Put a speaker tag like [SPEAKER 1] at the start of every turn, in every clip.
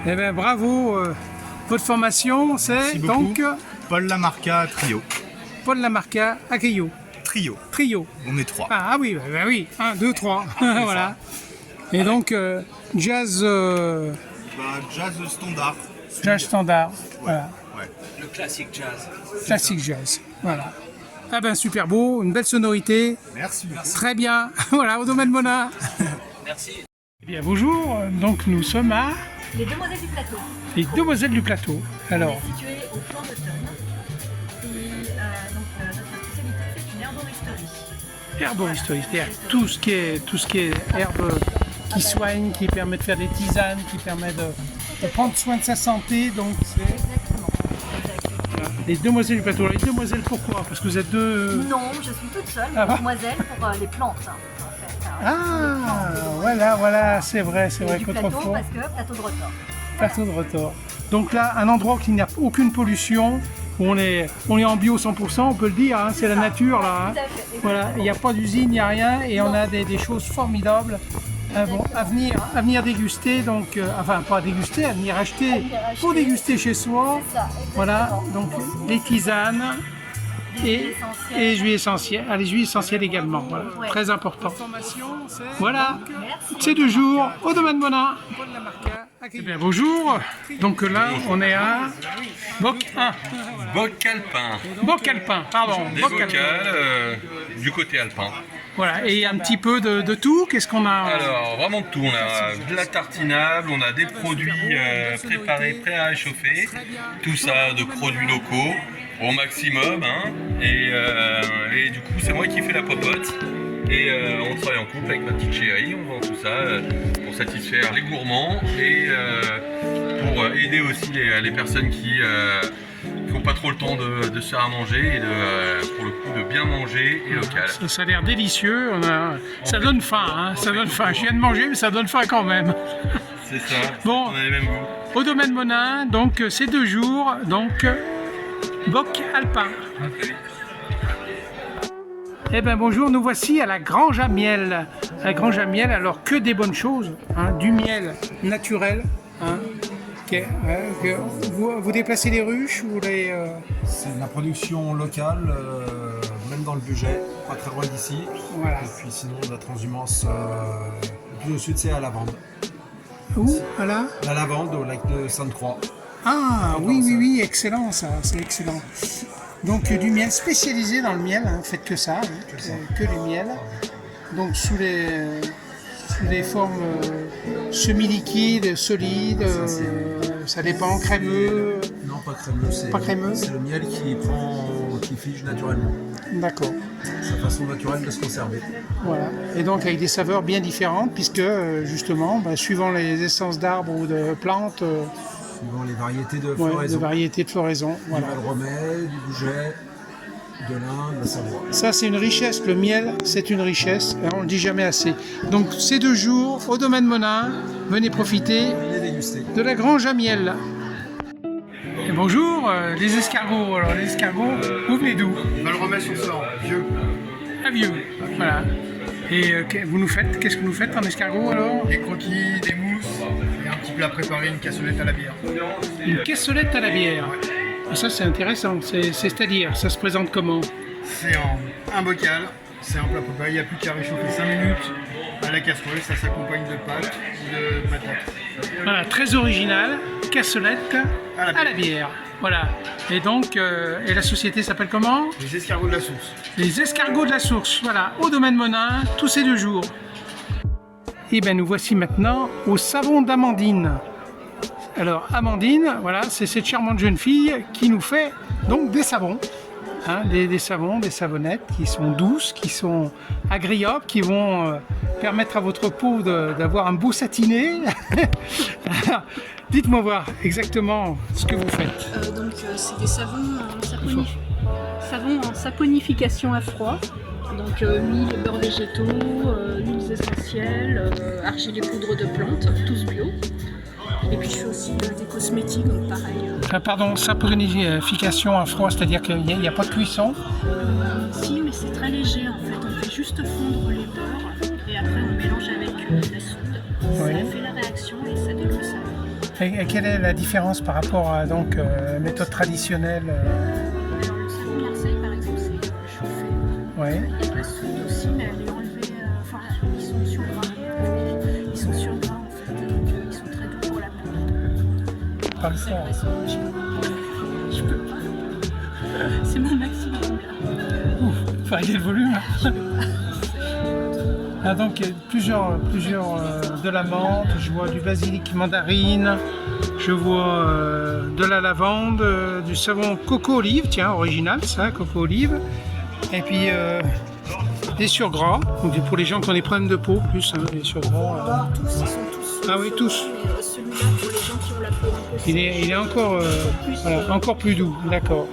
[SPEAKER 1] Eh bien, bravo. Votre formation, c'est donc
[SPEAKER 2] Paul Lamarca Trio.
[SPEAKER 1] Paul Lamarca à Caillou.
[SPEAKER 2] Trio. On est 3.
[SPEAKER 1] Ah oui, bah oui. 1, 2, 3. Voilà. Et donc, jazz...
[SPEAKER 2] Jazz standard.
[SPEAKER 1] Jazz standard. Voilà.
[SPEAKER 2] Ouais.
[SPEAKER 3] Le classique jazz.
[SPEAKER 1] Classique jazz. Voilà. Ah ben, super beau, une belle sonorité.
[SPEAKER 2] Merci.
[SPEAKER 1] Très bien. Voilà, au domaine Monin.
[SPEAKER 3] Merci.
[SPEAKER 1] Eh bien, bonjour. Donc, nous sommes à...
[SPEAKER 4] Les Demoiselles du Plateau.
[SPEAKER 1] Les Demoiselles du Plateau. Alors,
[SPEAKER 4] On est situé au Plan d'Automne. Et donc notre spécialité, c'est une herboristerie.
[SPEAKER 1] herboristerie, c'est-à-dire tout ce qui est herbe qui soigne, qui permet de faire des tisanes, qui permet de prendre soin de sa santé. Donc, c'est
[SPEAKER 4] Exactement.
[SPEAKER 1] les Demoiselles du Plateau. Les Demoiselles, pourquoi? Parce que vous êtes deux...
[SPEAKER 4] Non, je suis toute seule,
[SPEAKER 1] Ah,
[SPEAKER 4] demoiselle pour les plantes. En fait.
[SPEAKER 1] Ah, voilà, c'est vrai
[SPEAKER 4] Du plateau
[SPEAKER 1] qu'autrefois,
[SPEAKER 4] parce que plateau de retort.
[SPEAKER 1] plateau de retort. Donc là, un endroit où il n'y a aucune pollution, où on est en bio 100%, on peut le dire, hein, c'est la nature là. Hein.
[SPEAKER 4] Tout à fait.
[SPEAKER 1] Voilà, il n'y a pas d'usine, il n'y a rien, et on a des choses formidables à venir déguster, donc, enfin pas à déguster, à venir acheter pour déguster chez soi.
[SPEAKER 4] C'est ça,
[SPEAKER 1] Voilà,
[SPEAKER 4] exactement.
[SPEAKER 1] donc les tisanes et les huiles essentielles. Ah, les huiles essentielles également, voilà,
[SPEAKER 4] Ouais.
[SPEAKER 1] très important. Voilà,
[SPEAKER 4] Merci.
[SPEAKER 1] c'est 2 jours au domaine Monin. Eh bien, bonjour, donc là on est à Boc 1.
[SPEAKER 5] Boc alpin,
[SPEAKER 1] Boc alpin, pardon.
[SPEAKER 5] des
[SPEAKER 1] Boc
[SPEAKER 5] bocales
[SPEAKER 1] alpin.
[SPEAKER 5] du côté alpin.
[SPEAKER 1] Voilà, et un petit peu de tout, qu'est-ce qu'on a?
[SPEAKER 5] Alors vraiment de tout, on a de la tartinable, on a des produits préparés, prêts à réchauffer, tout ça de produits locaux au maximum, hein. Et du coup c'est moi qui fais la popote. Et on travaille en couple avec ma petite chérie, on vend tout ça pour satisfaire les gourmands et pour aider aussi les personnes qui n'ont pas trop le temps de se faire à manger et pour le coup de bien manger et local.
[SPEAKER 1] Ça a l'air délicieux, ça donne faim, hein, ça donne faim. Je viens de manger, mais ça donne faim quand même.
[SPEAKER 5] C'est ça,
[SPEAKER 1] Bon.
[SPEAKER 5] on a les mêmes goûts.
[SPEAKER 1] Au domaine Monin, donc c'est 2 jours, donc Boc alpin. Eh bien bonjour, nous voici à la Grange à Miel. La Grange à Miel, alors que des bonnes choses, hein, du miel naturel. Hein, que vous déplacez les ruches ou les...
[SPEAKER 2] C'est de la production locale, même dans le budget, pas très loin d'ici.
[SPEAKER 1] Voilà.
[SPEAKER 2] Et puis sinon, de la transhumance, plus au sud, c'est à Lavande.
[SPEAKER 1] Où? Voilà.
[SPEAKER 2] La Lavande, au lac de Sainte-Croix.
[SPEAKER 1] Ah oui, excellent ça, c'est excellent. Donc du miel spécialisé dans le miel, hein, faites que ça, hein, que du miel. Donc sous les formes semi-liquides, solides, ça dépend, crémeux.
[SPEAKER 2] Non, pas crémeux.
[SPEAKER 1] Pas crémeux.
[SPEAKER 2] C'est le miel qui fige naturellement.
[SPEAKER 1] D'accord.
[SPEAKER 2] Sa façon naturelle de se conserver.
[SPEAKER 1] Voilà. Et donc avec des saveurs bien différentes, puisque justement, suivant les essences d'arbres ou de plantes,
[SPEAKER 2] Suivant les variétés de
[SPEAKER 1] ouais,
[SPEAKER 2] floraison.
[SPEAKER 1] de variétés de floraison. Voilà.
[SPEAKER 2] Du Valromey, du Bouget, de l'Inde, de la Savoie.
[SPEAKER 1] Ça, c'est une richesse. Le miel, c'est une richesse. Et on ne le dit jamais assez. Donc, ces 2 jours, au domaine Monin, venez profiter
[SPEAKER 2] Venez déguster.
[SPEAKER 1] de la Grange à Miel. Et bonjour, les escargots. Alors, les escargots, vous venez d'où?
[SPEAKER 2] Valromey sur Sorgue, vieux.
[SPEAKER 1] À Vieux. Voilà. Et qu'est-ce que vous faites en escargot alors?
[SPEAKER 6] Des croquis, des mousses et un petit plat préparé, une cassolette à la bière.
[SPEAKER 1] Une cassolette à la bière. Et ça, c'est intéressant. C'est-à-dire, ça se présente comment?
[SPEAKER 6] C'est en un bocal, c'est un plat préparé, il n'y a plus qu'à réchauffer 5 minutes à la casserole, ça s'accompagne de pâtes ou de patates.
[SPEAKER 1] Voilà, très original. Cassolette à la bière. Voilà. Et donc, et la société s'appelle comment?
[SPEAKER 6] Les escargots de la source.
[SPEAKER 1] Les escargots de la source, voilà, au domaine Monin, tous ces 2 jours. Et bien nous voici maintenant au savon d'Amandine. Alors Amandine, voilà, c'est cette charmante jeune fille qui nous fait donc des savons. Hein, des savons, des savonnettes qui sont douces, qui sont agréables, qui vont permettre à votre peau d'avoir un beau satiné. Alors, dites-moi voir exactement ce que vous faites.
[SPEAKER 7] C'est des savons en saponification à froid. Donc huile et beurre végétaux, huiles essentielles, argile et poudre de plantes, tous bio. Et puis je fais aussi des cosmétiques, donc pareil.
[SPEAKER 1] Pardon, saponification à froid, c'est-à-dire qu'il n'y a pas de cuisson?
[SPEAKER 7] Si, mais c'est très léger en fait. On fait juste fondre les beurres et après on mélange avec la soude.
[SPEAKER 1] Oui.
[SPEAKER 7] Ça fait la réaction et ça donne le savon.
[SPEAKER 1] Et quelle est la différence par rapport à donc méthode traditionnelle
[SPEAKER 7] Alors le savon de Marseille par exemple c'est chauffé.
[SPEAKER 1] Ouais.
[SPEAKER 7] Il y a la soude aussi mais elle est enlevée, enfin ils sont sur gras. Ils sont sur gras en fait, donc ils sont très doux pour la peau.
[SPEAKER 1] Parle
[SPEAKER 7] C'est
[SPEAKER 1] fort.
[SPEAKER 7] vrai, je peux pas. C'est mon maximum là.
[SPEAKER 1] Ouf, faut régler le volume. Ah, donc il y a plusieurs de la menthe, je vois du basilic mandarine, je vois de la lavande, du savon coco olive, tiens original ça, coco olive, et puis des surgras, donc pour les gens qui ont des problèmes de peau plus, hein, des surgras.
[SPEAKER 7] Tous, ils sont tous.
[SPEAKER 1] Ah oui, tous.
[SPEAKER 7] Mais celui-là pour les gens qui ont la peau un peu
[SPEAKER 1] Il est encore, voilà, encore plus doux, d'accord.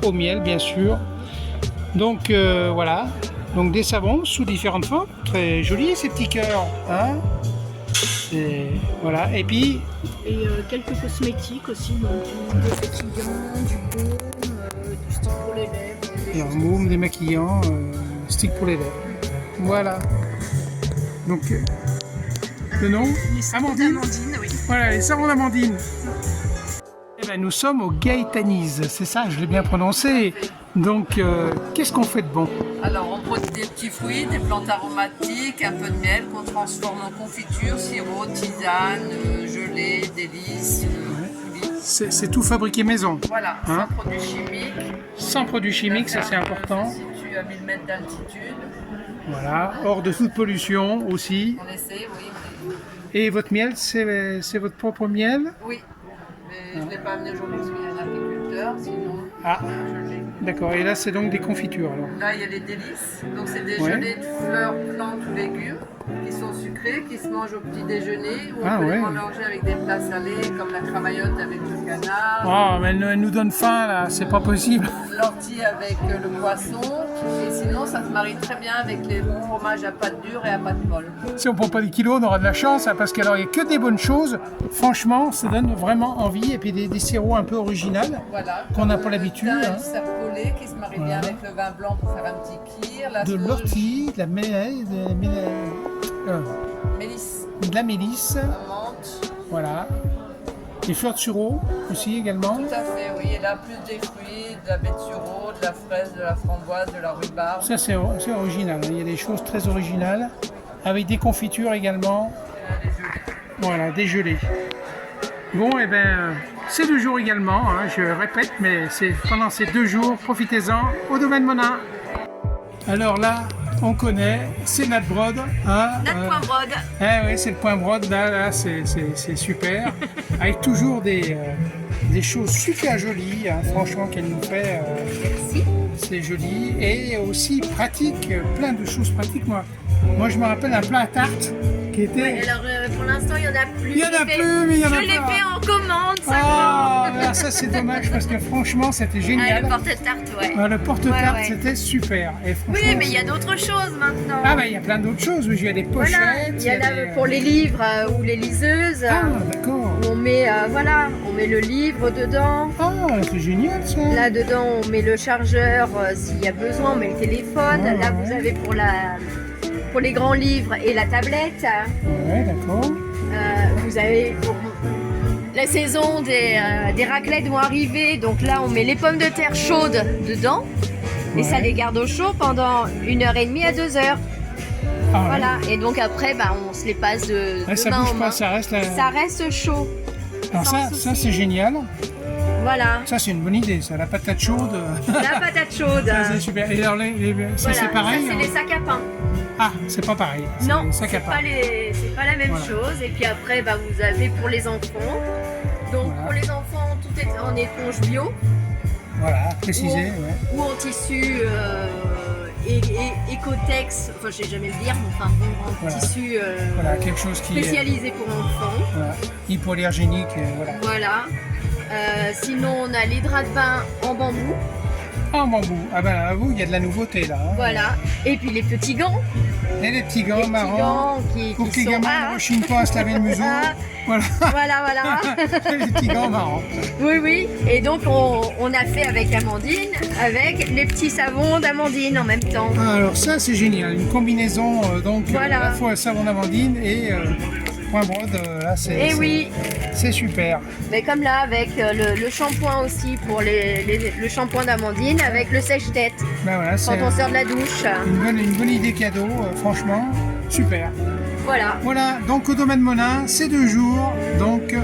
[SPEAKER 1] Au miel bien sûr. Donc voilà. Donc des savons sous différentes formes, très jolis ces petits cœurs, hein. Voilà, et puis
[SPEAKER 7] Et quelques cosmétiques aussi, donc des démaquillants, du baume, du stick pour les lèvres. Des
[SPEAKER 1] un
[SPEAKER 7] choses
[SPEAKER 1] baume démaquillant, stick pour les lèvres. Voilà. Donc le nom
[SPEAKER 7] Les savons
[SPEAKER 1] Amandine.
[SPEAKER 7] d'Amandine, oui.
[SPEAKER 1] Voilà, les savons d'Amandine. Eh ben, nous sommes au Gaëtanise, c'est ça, je l'ai bien prononcé. Donc qu'est-ce qu'on fait de bon?
[SPEAKER 8] Alors, on produit des petits fruits, des plantes aromatiques, un peu de miel qu'on transforme en confiture, sirop, tisane, gelée, délices, coulis.
[SPEAKER 1] C'est tout fabriqué maison.
[SPEAKER 8] Voilà,
[SPEAKER 1] Hein?
[SPEAKER 8] sans produits chimiques.
[SPEAKER 1] Sans produits chimiques, ça c'est important.
[SPEAKER 8] Se situe à 1000 mètres d'altitude.
[SPEAKER 1] Voilà, hors de toute pollution aussi.
[SPEAKER 8] On essaie, oui.
[SPEAKER 1] Et votre miel, c'est votre propre miel?
[SPEAKER 8] Oui, mais je ne l'ai pas amené aujourd'hui parce qu'il y a un agriculteur, sinon
[SPEAKER 1] Ah,
[SPEAKER 8] je l'ai.
[SPEAKER 1] d'accord. Et là, c'est donc des confitures alors.
[SPEAKER 8] Là, il y a les délices. Donc, c'est des
[SPEAKER 1] Ouais.
[SPEAKER 8] gelées de fleurs, plantes ou légumes qui sont sucrés, qui se mangent au petit déjeuner. Ou on
[SPEAKER 1] Ah,
[SPEAKER 8] peut
[SPEAKER 1] ouais.
[SPEAKER 8] les mélanger avec des plats salés comme la cramaillotte avec le canard,
[SPEAKER 1] Oh, mais elle nous donne faim là, c'est pas possible.
[SPEAKER 8] l'ortie avec le poisson. Et sinon, ça se marie très bien avec les fromages à pâte dure et à pâte molle.
[SPEAKER 1] Si on prend pas des kilos, on aura de la chance, hein, parce qu'il n'y a que des bonnes choses. Franchement, ça donne vraiment envie. Et puis des sirops un peu originaux.
[SPEAKER 8] Voilà.
[SPEAKER 1] Qu'on n'a
[SPEAKER 8] Comme
[SPEAKER 1] pas
[SPEAKER 8] le
[SPEAKER 1] l'habitude,
[SPEAKER 8] thym et
[SPEAKER 1] hein.
[SPEAKER 8] le serpolet qui se marie bien avec le vin blanc pour faire un petit kir. La
[SPEAKER 1] De
[SPEAKER 8] sauge,
[SPEAKER 1] l'ortie, de la
[SPEAKER 8] mélisse,
[SPEAKER 1] de la mélisse,
[SPEAKER 8] la menthe.
[SPEAKER 1] voilà. Des fleurs de sureau aussi également.
[SPEAKER 8] Tout à fait, oui. Et là, plus des fruits, de la baie de sureau, de la fraise, de la framboise, de la rhubarbe.
[SPEAKER 1] Ça c'est original, hein. Il y a des choses très originales. Avec des confitures également. Voilà, des gelées. Bon, et ben, c'est 2 jours également, hein, je répète, mais c'est pendant ces 2 jours, profitez-en au domaine Monin. Alors là, on connaît, c'est Nat Brod. Hein,
[SPEAKER 4] Brod.
[SPEAKER 1] oui, c'est le point Brod, là c'est super. Avec toujours des choses super jolies, hein, franchement, qu'elle nous fait.
[SPEAKER 4] Merci.
[SPEAKER 1] C'est joli et aussi pratique, plein de choses pratiques. Moi je me rappelle un plat à tarte qui était.
[SPEAKER 4] Alors pour l'instant il y en a plus.
[SPEAKER 1] Il y en a plus, mais il y en a
[SPEAKER 4] Je l'ai
[SPEAKER 1] pas.
[SPEAKER 4] fait en commande, ça.
[SPEAKER 1] Ah, ça c'est dommage parce que franchement c'était
[SPEAKER 4] Ah,
[SPEAKER 1] génial.
[SPEAKER 4] le porte-tarte, ouais.
[SPEAKER 1] Le porte-tarte
[SPEAKER 4] Ouais, ouais.
[SPEAKER 1] c'était super. Et
[SPEAKER 4] Oui,
[SPEAKER 1] franchement,
[SPEAKER 4] mais il y a d'autres choses maintenant.
[SPEAKER 1] Ah, bah il y a plein d'autres choses. Oui, il y a des pochettes.
[SPEAKER 4] Voilà, il y en a
[SPEAKER 1] des-
[SPEAKER 4] pour les livres ou les liseuses.
[SPEAKER 1] Ah, d'accord.
[SPEAKER 4] On met, on met le livre dedans.
[SPEAKER 1] Ah, c'est génial ça.
[SPEAKER 4] Là dedans, on met le chargeur s'il y a besoin, on met le téléphone.
[SPEAKER 1] Ouais,
[SPEAKER 4] Là,
[SPEAKER 1] ouais.
[SPEAKER 4] vous avez pour les grands livres et la tablette.
[SPEAKER 1] Ouais, d'accord.
[SPEAKER 4] Vous avez pour la saison des raclettes vont arriver, donc là on met les pommes de terre chaudes dedans et ça
[SPEAKER 1] Ouais.
[SPEAKER 4] les garde au chaud pendant 1h30 à 2 heures.
[SPEAKER 1] Ah, ouais.
[SPEAKER 4] Voilà, et donc après on se les passe de
[SPEAKER 1] Ouais, ça
[SPEAKER 4] main
[SPEAKER 1] bouge
[SPEAKER 4] en
[SPEAKER 1] pas,
[SPEAKER 4] main.
[SPEAKER 1] ça reste.
[SPEAKER 4] Ça reste chaud.
[SPEAKER 1] Alors
[SPEAKER 4] sans
[SPEAKER 1] ça
[SPEAKER 4] souci.
[SPEAKER 1] c'est génial.
[SPEAKER 4] Voilà,
[SPEAKER 1] Ça c'est une bonne idée, ça. La patate chaude.
[SPEAKER 4] la patate chaude.
[SPEAKER 1] Ça, c'est super. Et alors ça
[SPEAKER 4] Voilà,
[SPEAKER 1] c'est pareil.
[SPEAKER 4] ça c'est
[SPEAKER 1] hein
[SPEAKER 4] les sacs à pain.
[SPEAKER 1] Ah, c'est pas pareil. C'est
[SPEAKER 4] Non,
[SPEAKER 1] les sacs à
[SPEAKER 4] c'est
[SPEAKER 1] pain.
[SPEAKER 4] c'est pas la même
[SPEAKER 1] Voilà.
[SPEAKER 4] chose. Et puis après, vous avez pour les enfants. Donc
[SPEAKER 1] Voilà.
[SPEAKER 4] pour les enfants, tout est en éponge bio
[SPEAKER 1] Voilà, précisé.
[SPEAKER 4] Ou-
[SPEAKER 1] Ouais.
[SPEAKER 4] ou en tissu Ecotex. Enfin, je sais jamais le dire, mais enfin bon, en
[SPEAKER 1] Voilà.
[SPEAKER 4] tissu
[SPEAKER 1] Voilà, quelque chose qui est
[SPEAKER 4] spécialisé pour enfants.
[SPEAKER 1] voilà, hypoallergénique. Voilà.
[SPEAKER 4] Voilà. Sinon, on a les draps de bain en bambou.
[SPEAKER 1] Ah, en bambou. Ah ben là, vous, il y a de la nouveauté là. Hein.
[SPEAKER 4] Voilà. Et puis les petits gants.
[SPEAKER 1] Et les petits
[SPEAKER 4] Les
[SPEAKER 1] gants
[SPEAKER 4] petits
[SPEAKER 1] marrons.
[SPEAKER 4] gants
[SPEAKER 1] Pour que
[SPEAKER 4] qui
[SPEAKER 1] les
[SPEAKER 4] sont.
[SPEAKER 1] gamins ne rechignent pas à se laver le museau.
[SPEAKER 4] Ah.
[SPEAKER 1] Voilà,
[SPEAKER 4] Voilà.
[SPEAKER 1] les petits gants marrons.
[SPEAKER 4] Oui. Et donc, on a fait avec Amandine, avec les petits savons d'Amandine en même temps.
[SPEAKER 1] Ah, alors ça c'est génial, une combinaison donc
[SPEAKER 4] Voilà.
[SPEAKER 1] à la fois savon d'Amandine et Point Brode, là,
[SPEAKER 4] Et oui,
[SPEAKER 1] c'est super.
[SPEAKER 4] mais comme là, avec le shampoing aussi pour le shampoing d'Amandine, avec le sèche-tête
[SPEAKER 1] Ben voilà,
[SPEAKER 4] quand
[SPEAKER 1] c'est
[SPEAKER 4] on sort de la douche.
[SPEAKER 1] une bonne idée cadeau, franchement, super.
[SPEAKER 4] Voilà.
[SPEAKER 1] Voilà, donc au domaine Monin, c'est 2 jours, donc